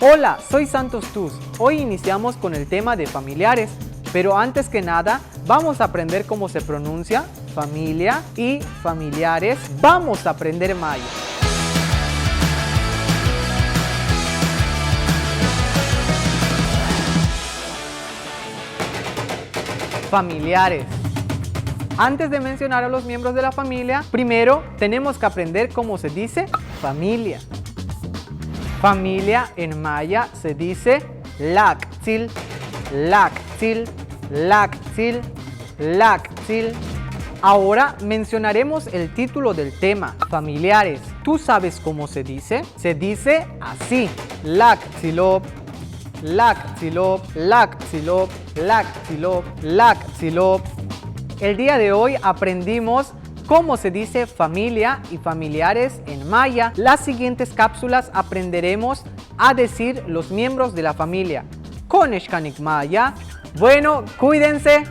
Hola, soy Santos Tuz. Hoy iniciamos con el tema de familiares, pero antes que nada vamos a aprender cómo se pronuncia familia y familiares. Vamos a aprender maya. Familiares. Antes de mencionar a los miembros de la familia, primero tenemos que aprender cómo se dice familia. Familia en maya se dice lactil, lactil, lactil, lactil. Ahora mencionaremos el título del tema, familiares. ¿Tú sabes cómo se dice? Se dice así, lactilop, lactilop, lactilop, lactilop, lactilop. El día de hoy aprendimos cómo se dice familia y familiares en maya. Las siguientes cápsulas aprenderemos a decir los miembros de la familia. Con Eshkanik Maya. Bueno, cuídense.